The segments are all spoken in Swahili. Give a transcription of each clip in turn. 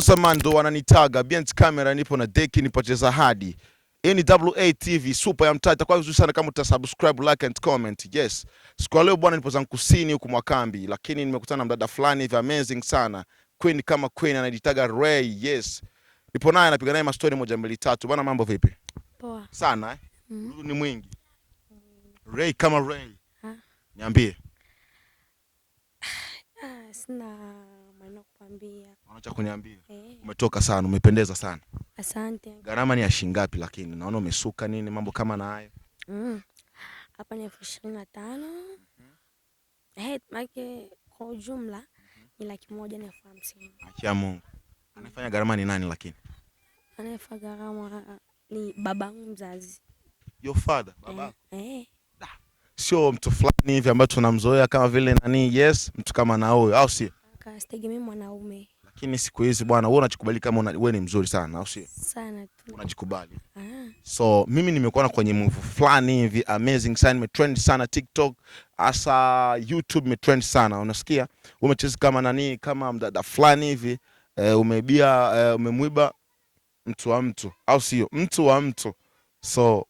Tazama ndo wananitaga behind camera, nipo na Deki, nipo cheza hadi. Hii ni WA TV super ya mtaa. Itakuwa vizuri sana kama utasubscribe, like and comment. Yes. Siku ya leo bwana, nipo zangu kusini huku Mwakambi, lakini nimekutana na mdada fulani hivi amazing sana. Queen kama queen, anajitaga Ray. Yes. Nipo naye anapiga naye mastori moja mbili tatu. Bwana, mambo vipi? Poa. Sana Ni mwingi. Ray kama Ray. Niambie. Sina maneno kuambia. Unaacha kuniambia? Umetoka sana, umependeza sana. Asante. Gharama ni ya shilingi ngapi lakini? Naona umesuka nini, mambo kama na hayo. Hapa ni 25,000. Make kwa ujumla ni 150,000. Acha Mungu. Anafanya gharama ni nani lakini? Anafanya gharama ni babangu mzazi. Your father, baba? Sio mtu fulani hivi ambaye tunamzoea kama vile nani, yes, mtu kama na huyo, au sio? Sitegemei mwanaume. Lakini siku hizi bwana, wewe unajikubali kama wewe ni mzuri sana, au sio? Sana tu. Unajikubali. So mimi nimekuona kwenye move fulani hivi amazing sana, imetrend sana TikTok, hasa YouTube imetrend sana. Unasikia? Umecheza kama nani, kama mdada fulani hivi, umemwiba mtu wa mtu, au sio? Mtu wa mtu. So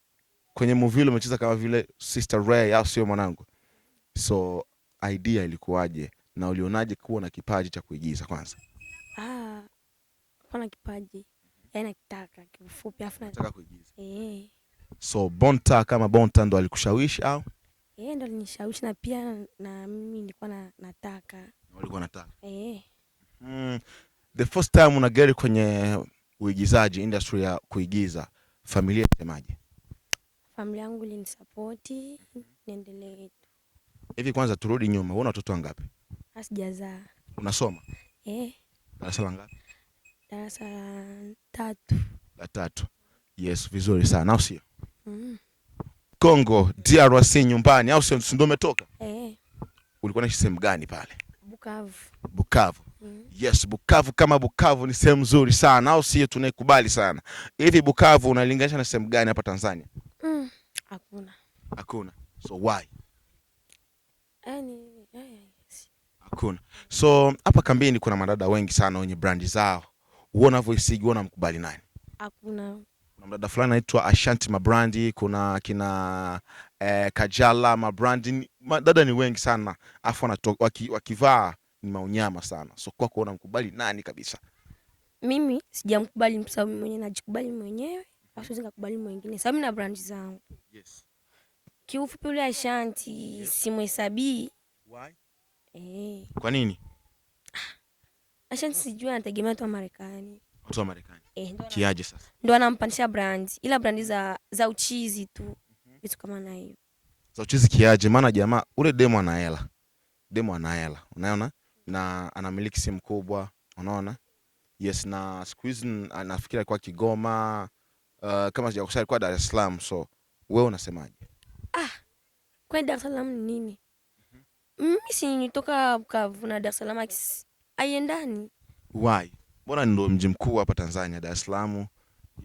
kwenye movie ile umecheza kama vile Sister Ray, au sio mwanangu? So idea ilikuwaje na ulionaje kuwa na kipaji cha kuigiza kwanza? Kuna kipaji. Yaani nataka kifupi afu nataka kuigiza. So Bonta kama Bonta ndo alikushawishi au? Ndo alinishawishi na pia na mimi nilikuwa nataka. Ulikuwa nataka? The first time unageri kwenye uigizaji, industry ya kuigiza, familia inasemaje? Familia yangu ilinisupport, niendelee tu. Hivi kwanza turudi nyuma, wewe una watoto wangapi? Sijazaa. Unasoma? Darasa la ngapi? Darasa la 3. La 3. Yes, vizuri sana, au sio? Kongo, DRC nyumbani, au sio? Ndio umetoka? Ulikuwa unaishi sehemu gani pale? Bukavu. Bukavu. Yes, Bukavu kama Bukavu ni sehemu nzuri sana, au sio? Tunaikubali sana. Hivi Bukavu unalinganisha na sehemu gani hapa Tanzania? Hakuna. Hakuna. So why? Hakuna. So hapa kambini kuna madada wengi sana wenye brandi zao. Uona voice, uona mkubali nani? Hakuna. Kuna mdada fulani anaitwa Ashanti Mabrandi, kuna kina Kajala Mabrandi, madada ni wengi sana. Afu wakivaa ni maunyama sana. So kwa kuona mkubali nani kabisa? Mimi sijamkubali kwa sababu mwenyewe najikubali mwenyewe, au siwezi kukubali mwingine. Sababu mimi na brandi zangu. Yes. Kiufupi yule Ashanti simhesabii. Why? Kwa nini? Ashanti sijui anategemea tu Marekani. Watu wa Marekani. Kiaje sasa? Ndo anampanisha brand. Ila brandi za uchizi tu. Vitu kama na hiyo. Za uchizi kiaje? Maana jamaa ule demo ana hela. Demo ana hela. Unaona? Na anamiliki simu kubwa, unaona? Yes, na siku hizi anafikiria kwa Kigoma, kama sijakosea kwa Dar es Salaam. So wewe unasemaje? Kwa Dar es Salaam ni nini? Mimi si nitoka Bukavu na Dar es Salaam haiendani. Why? Mbona ndo mji mkuu hapa Tanzania, Dar es Salaam?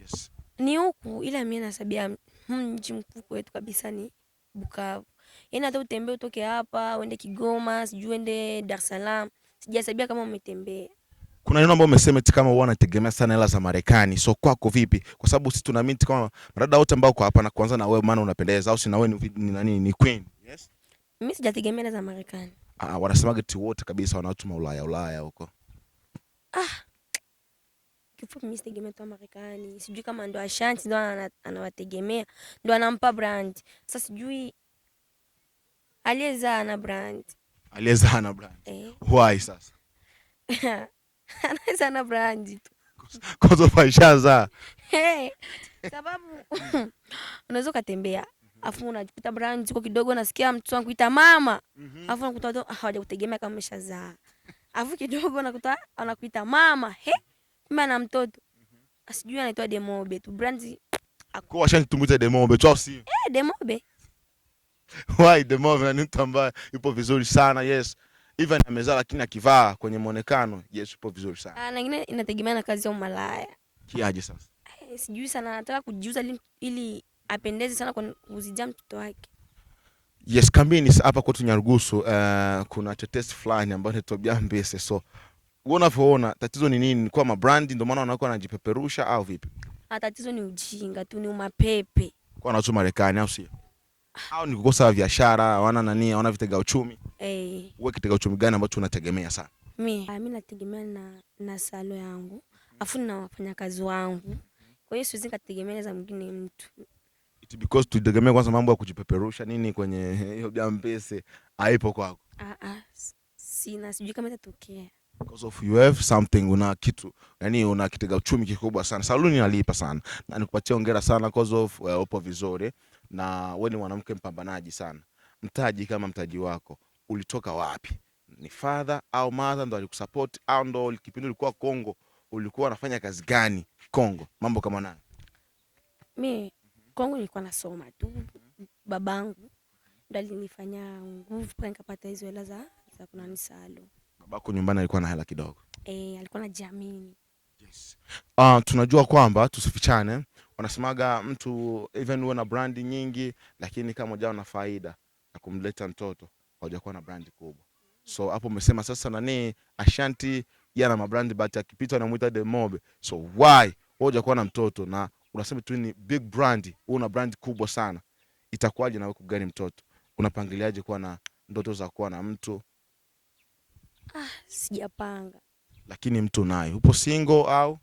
Yes. Ni huku, ila mimi nasabia mji mkuu kwetu kabisa ni Bukavu. Yaani hata utembee utoke hapa uende Kigoma, sijui uende Dar es Salaam, sijasabia kama umetembea. Kuna neno ambalo umesema eti kama wanategemea sana hela za Marekani. So kwako vipi? Kwa sababu sisi tunaamini kama dada wote ambao kwa hapa na kwanza na wewe maana unapendeza, au si na wewe ni nani, ni queen. Yes. Mimi sijategemea hela za Marekani. Wanasemaga eti wote kabisa wanatuma Ulaya huko. Kifupi mimi sitegemea tu Marekani. Sijui kama ndo Ashanti ndo anawategemea, ndo anampa brand. Sasa sijui aliyezaa na brand. Aliyezaa na brand. Why sasa? Anaweza na brand tu. Kwanza faishaza. Sababu unaweza kutembea afu unajikuta brand ziko kidogo, nasikia mtu anakuita mama. Afu unakuta hawajakutegemea kama umeshazaa. Afu kidogo unakuta anakuita mama. Kumbe ana mtoto. Asijui anaitwa Demobe tu. Brand kwa Ashanti tumuite Demobe tu, au si? Demobe. Why Demobe? Ni mtu ambaye yupo vizuri sana. Yes. Even amezaa lakini akivaa kwenye muonekano, yes, yupo vizuri sana. Na nyingine inategemea na kazi ya umalaya. Kiaje sasa? Sijui sana, anataka kujiuza ili apendeze sana kwa kuzijia mtoto wake. Yes, kambini hapa kwetu Nyarugusu kuna tetesi fulani ambayo inaitwa Byambese. So Wewe unavyoona tatizo ni nini? Ni kwa mabrandi ndio maana wanakuwa wanajipeperusha au vipi? Tatizo ni ujinga tu, ni umapepe. Kwa watu Marekani au sio? Au ni kukosa biashara, hawana nani, hawana vitega uchumi? Wewe kitega uchumi gani ambacho unategemea sana? Mimi nategemea na salo yangu. Afu na wafanyakazi wangu. Kwa hiyo siwezi nikategemea za mwingine mtu. It because tutegemea kwanza mambo ya kujipeperusha nini kwenye hiyo Mpesa haipo kwako. Sina, sijui kama itatokea. Because of you have something, una kitu, yani una kitega uchumi kikubwa sana. Saluni inalipa sana. Na nikupatia hongera sana because of upo vizuri na wewe ni mwanamke mpambanaji sana. Mtaji kama mtaji wako ulitoka wapi? Ni father au mother ndo alikusupport au ndo kipindi ulikuwa Kongo ulikuwa unafanya kazi gani Kongo? Mambo kama nani? Mimi Kongo nilikuwa nasoma tu. Babangu ndo alinifanya nguvu mpaka nikapata hizo hela za kuna nisalo. Babako nyumbani alikuwa na hela kidogo. Alikuwa na jamii. Yes. Tunajua kwamba tusifichane, wanasemaga mtu even uwe na brandi nyingi lakini kama hujao na faida ya kumleta mtoto haujakuwa na brandi kubwa. So hapo umesema sasa nani Ashanti yana mabrandi but akipita anamuita The Mob. So why hujakuwa na mtoto na unasema tu ni big brand, una brand kubwa sana. Itakuwaje na wewe kugani mtoto? Unapangiliaje kuwa na ndoto za kuwa na mtu? Sijapanga. Lakini mtu naye. Upo single au?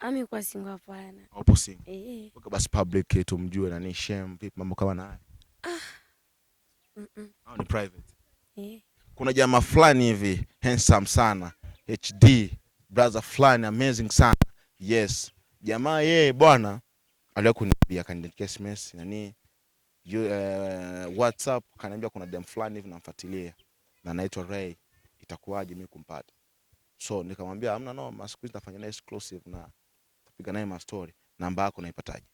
Mimi kwa single hapana. Upo single. Weka basi public tumjue nani shame vipi mambo kama naye. Au ni private? Kuna jamaa fulani hivi handsome sana, HD, brother fulani amazing sana. Yes. Jamaa yeye bwana aliwahi kuniambia akaniandikia SMS nani WhatsApp kaniambia kuna dem fulani hivi namfuatilia na anaitwa Ray. Itakuwaje mimi kumpata? So nikamwambia hamna no, siku hizi nitafanya naye exclusive na tupiga naye ma story. Namba yako naipataje?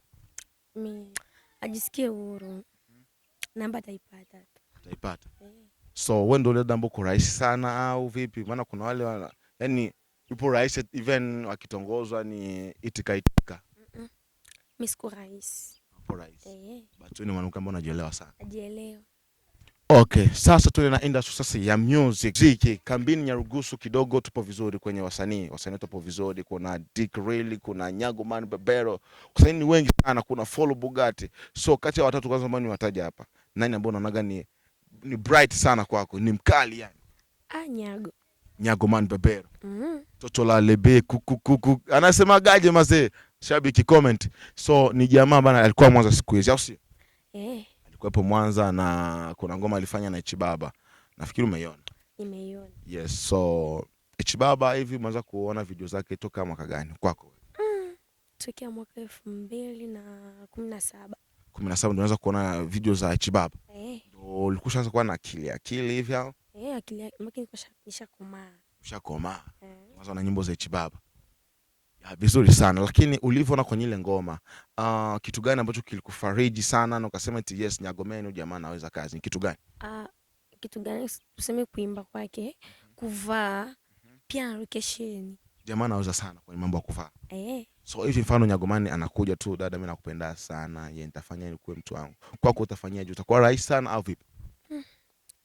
Mimi ajisikie huru. Namba ataipata tu. Ataipata. So wewe ndio ile namba uko rahisi sana au vipi? Maana kuna wale yani yupo rahisi even wakitongozwa ni itika. Mimi siko rahisi. Upo rahisi. But wewe ni mwanamke ambaye unajielewa sana. Najielewa. Okay, sasa tuende na industry sasa ya music. Ziki, kambini Nyarugusu kidogo tupo vizuri kwenye wasanii. Wasanii tupo vizuri, kuna Dick Really, kuna Nyago Man Bebero. Wasanii ni wengi sana, kuna Follow Bugatti. So kati ya watatu kwanza ambao niwataja hapa. Nani ambao unaonaga ni bright sana kwako, ni mkali yani? Nyago Man Bebero. Toto la lebe kuku. Anasema gaje mazee? Shabiki comment. So ni jamaa bana alikuwa Mwanza siku hizi, au si? Alikuwepo Mwanza na kuna ngoma alifanya na Ichibaba. Nafikiri umeiona. Nimeiona. Yes, so Ichibaba hivi umeanza kuona video zake toka mwaka gani kwako? Tokea mwaka 2017. 17 ndio unaanza kuona video za Ichibaba. Ndio ulikushaanza kuwa na akili hivi au? Akili maki nishakomaa. Ushakomaa. Mwanzo na nyimbo za Ichibaba. Ya vizuri sana, lakini ulivyoona kwenye ile ngoma, kitu gani ambacho kilikufariji sana na ukasema eti yes Nyago Man huyu jamaa anaweza kazi? Ni kitu gani? Kitu gani tuseme kuimba kwake, kuvaa, pia location. Jamaa anaweza sana kwenye mambo ya kuvaa. So hivi mfano Nyago Man anakuja tu, dada mimi nakupenda sana, yeye nitafanya ili kuwe mtu wangu. Kwako utafanyaje? Utakuwa rahisi sana au vipi?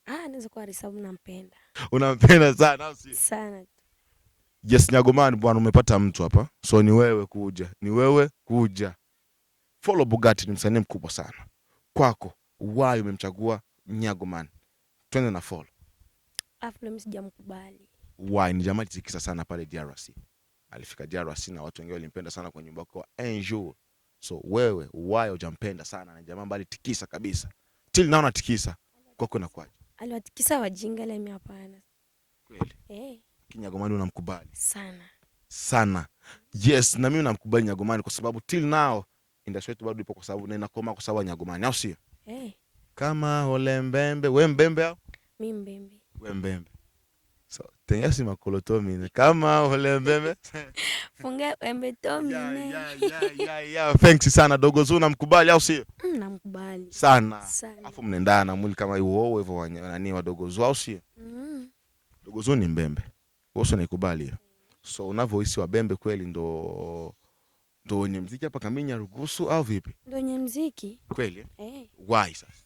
Naweza kuwa rahisi sababu nampenda. Unampenda sana au si? Sana. Yes, Nyago Man bwana, umepata mtu hapa. So ni wewe kuja. Follow Bugatti ni msanii mkubwa sana. Kwako, why umemchagua Nyago Man? Twende na Follow. Mimi sijamkubali. Why? Ni jamaa tikisa sana pale DRC. Alifika DRC na watu wengi walimpenda sana kwenye nyimbo yake Angel. So wewe, why hujampenda sana na jamaa mbali tikisa kabisa? Till naona tikisa. Kwako inakwaje? Aliwatikisa wajinga la mimi hapana. Kweli? Nyago Man unamkubali? Sana. Yes, na mimi namkubali Nyago Man kwa sababu till now industry yetu bado ipo kwa sababu na inakoma kwa sababu Nyago Man, au sio? Kama ole mbembe, we mbembe au? Mimi mbembe. We mbembe. So, tengasi makolotomi kama ole mbembe. Funga embe tomi. Yeah. Thanks sana Dogo Zuu, namkubali au sio? Namkubali. Sana. Afu mnaendana mwili kama hivyo nani wa Dogo Zuu, au sio? Dogo Zuu ni mbembe. Wewe unaikubali hiyo? So unavyohisi wa bembe kweli ndo wenye muziki hapa kambini Nyarugusu au vipi? Ndo wenye muziki. Kweli? Why sasa?